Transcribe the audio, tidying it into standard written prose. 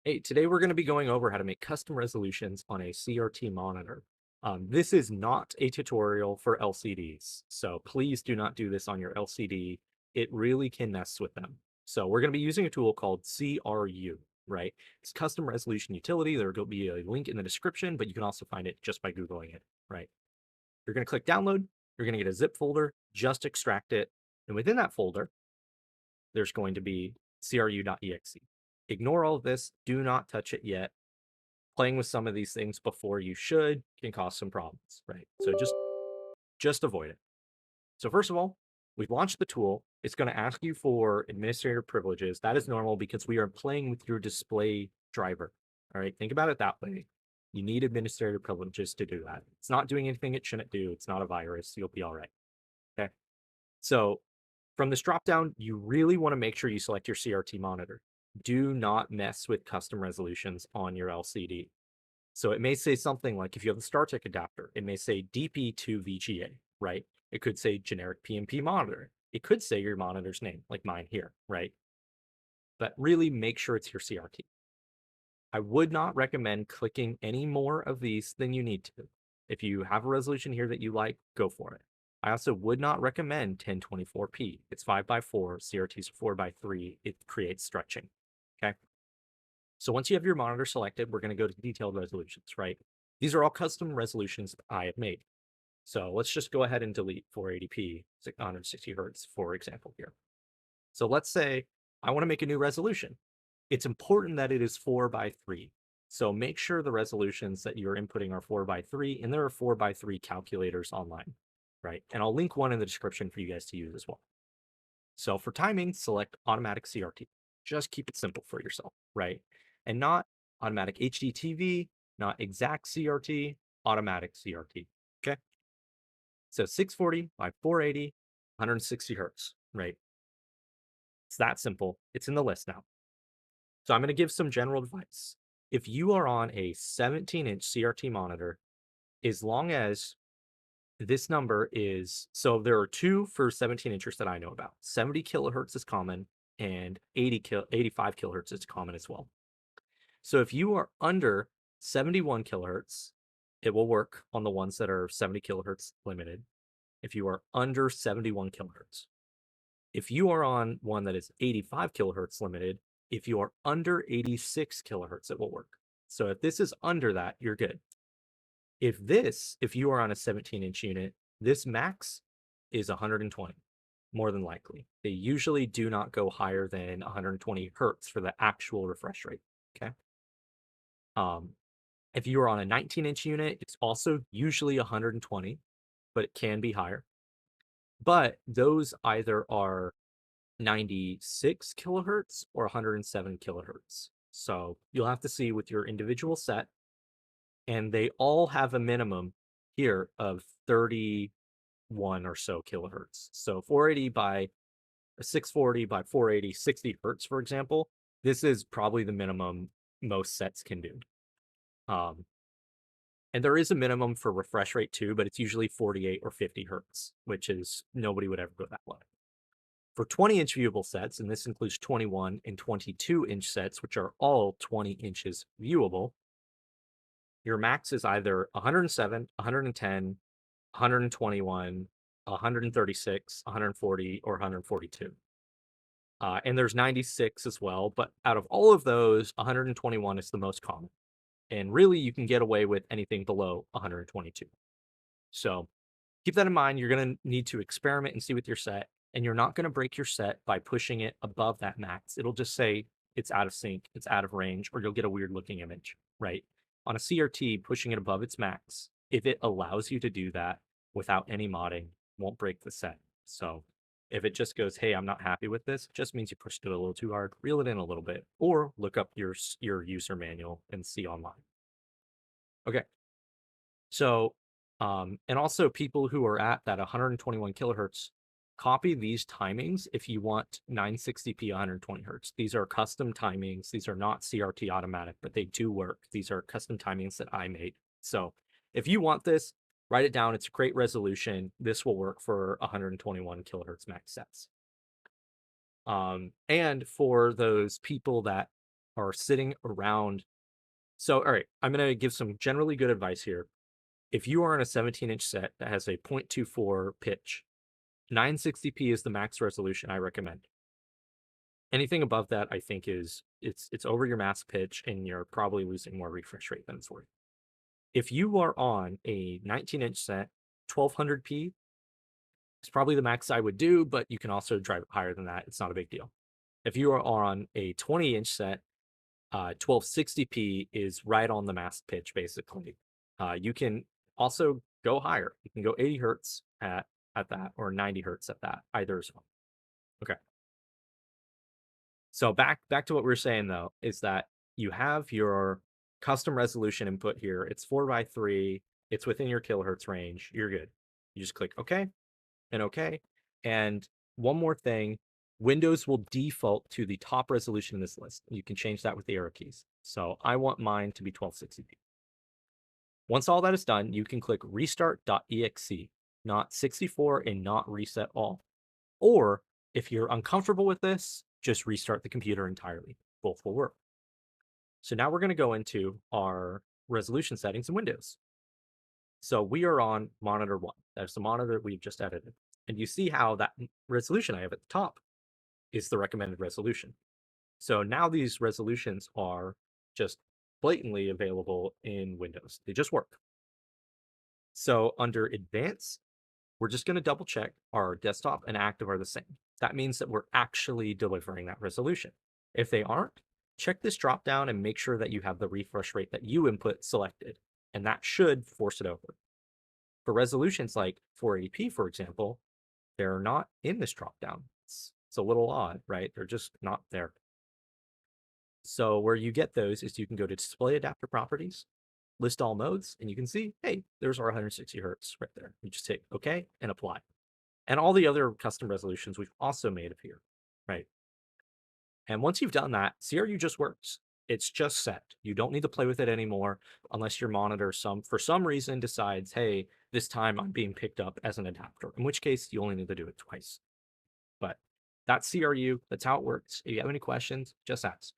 Hey, today we're going to be going over how to make custom resolutions on a CRT monitor. This is not a tutorial for LCDs, so please do not do this on your LCD. It really can mess with them. So we're going to be using a tool called CRU, right? It's custom resolution utility. There will be a link in the description, but you can also find it just by Googling it, right? You're going to click download. You're going to get a zip folder, just extract it. And within that folder, there's going to be cru.exe. Ignore all of this. Do not touch it yet. Playing with some of these things before you should can cause some problems, right? So just avoid it. So first of all, we've launched the tool. It's going to ask you for administrator privileges. That is normal because we are playing with your display driver. All right, think about it that way. You need administrator privileges to do that. It's not doing anything it shouldn't do. It's not a virus. You'll be all right. Okay. So from this dropdown, you really want to make sure you select your CRT monitor. Do not mess with custom resolutions on your LCD. So it may say something like, if you have the StarTech adapter, it may say DP2 VGA, right? It could say generic PMP monitor. It could say your monitor's name, like mine here, right? But really make sure it's your CRT. I would not recommend clicking any more of these than you need to. If you have a resolution here that you like, go for it. I also would not recommend 1024p. It's 5x4, CRTs are 4x3. It creates stretching. Okay. So once you have your monitor selected, we're going to go to detailed resolutions, right? These are all custom resolutions that I have made. So let's just go ahead and delete 480p, 160 hertz, for example, here. So let's say I want to make a new resolution. It's important that it is 4x3. So make sure the resolutions that you're inputting are 4x3, and there are 4x3 calculators online, right? And I'll link one in the description for you guys to use as well. So for timing, select automatic CRT. Just keep it simple for yourself, right? And not automatic HDTV, not exact CRT, automatic CRT. Okay. So 640 by 480, 160 hertz, right? It's that simple. It's in the list now. So I'm going to give some general advice. If you are on a 17-inch CRT monitor, as long as this number is, so there are two for 17 inches that I know about. 70 kilohertz is common, and 85 kilohertz is common as well. So if you are under 71 kilohertz, it will work on the ones that are 70 kilohertz limited. If you are under 71 kilohertz, if you are on one that is 85 kilohertz limited, if you are under 86 kilohertz, it will work. So if this is under that, you're good. If you are on a 17-inch unit, this max is 120, more than likely. They usually do not go higher than 120 hertz for the actual refresh rate. Okay. If you are on a 19-inch unit, it's also usually 120, but it can be higher. But those either are 96 kilohertz or 107 kilohertz. So you'll have to see with your individual set, and they all have a minimum here of 31 or so kilohertz. So 480 by 640 by 480, 60 hertz, for example, this is probably the minimum most sets can do. And there is a minimum for refresh rate too, but it's usually 48 or 50 hertz, which is nobody would ever go that low. For 20-inch viewable sets, and this includes 21 and 22-inch sets, which are all 20 inches viewable, your max is either 107, 110, 121, 136, 140, or 142. And there's 96 as well, but out of all of those, 121 is the most common. And really, you can get away with anything below 122. So keep that in mind. You're going to need to experiment and see with your set, and you're not going to break your set by pushing it above that max. It'll just say it's out of sync, it's out of range, or you'll get a weird looking image, right? On a CRT, pushing it above its max, if it allows you to do that without any modding, won't break the set. So if it just goes, hey, I'm not happy with this, it just means you pushed it a little too hard, reel it in a little bit, or look up your user manual and see online. Okay. So, and also people who are at that 121 kilohertz, copy these timings if you want 960p 120 hertz. These are custom timings. These are not CRT automatic, but they do work. These are custom timings that I made. So if you want this, write it down. It's a great resolution. This will work for 121 kilohertz max sets. And for those people that are sitting around. So, all right, I'm going to give some generally good advice here. If you are on a 17-inch set that has a 0.24 pitch, 960p is the max resolution I recommend. Anything above that, I think it's over your max pitch, and you're probably losing more refresh rate than it's worth. If you are on a 19-inch set, 1200p is probably the max I would do, but you can also drive it higher than that. It's not a big deal. If you are on a 20-inch set, 1260p is right on the max pitch, basically. You can also go higher. You can go 80 hertz at that, or 90 hertz at that. Either is fine. Okay. So back to what we were saying though, is that you have your custom resolution input here. It's 4:3. It's within your kilohertz range. You're good. You just click OK and OK. And one more thing, Windows will default to the top resolution in this list. You can change that with the arrow keys. So I want mine to be 1260p. Once all that is done, you can click restart.exe, not 64 and not reset all. Or if you're uncomfortable with this, just restart the computer entirely. Both will work. So now we're going to go into our resolution settings in Windows. So we are on monitor 1. That's the monitor we've just edited. And you see how that resolution I have at the top is the recommended resolution. So now these resolutions are just blatantly available in Windows. They just work. So under Advanced, we're just going to double check our desktop and active are the same. That means that we're actually delivering that resolution. If they aren't, check this drop down and make sure that you have the refresh rate that you input selected, and that should force it over. For resolutions like 480p, for example, they're not in this drop down. It's a little odd, right? They're just not there. So where you get those is you can go to display adapter properties, list all modes, and you can see, hey, there's our 160 hertz right there. You just hit OK and apply. And all the other custom resolutions we've also made appear, right? And once you've done that, CRU just works. It's just set. You don't need to play with it anymore unless your monitor for some reason decides, hey, this time I'm being picked up as an adapter, in which case you only need to do it twice. But that's CRU. That's how it works. If you have any questions, just ask.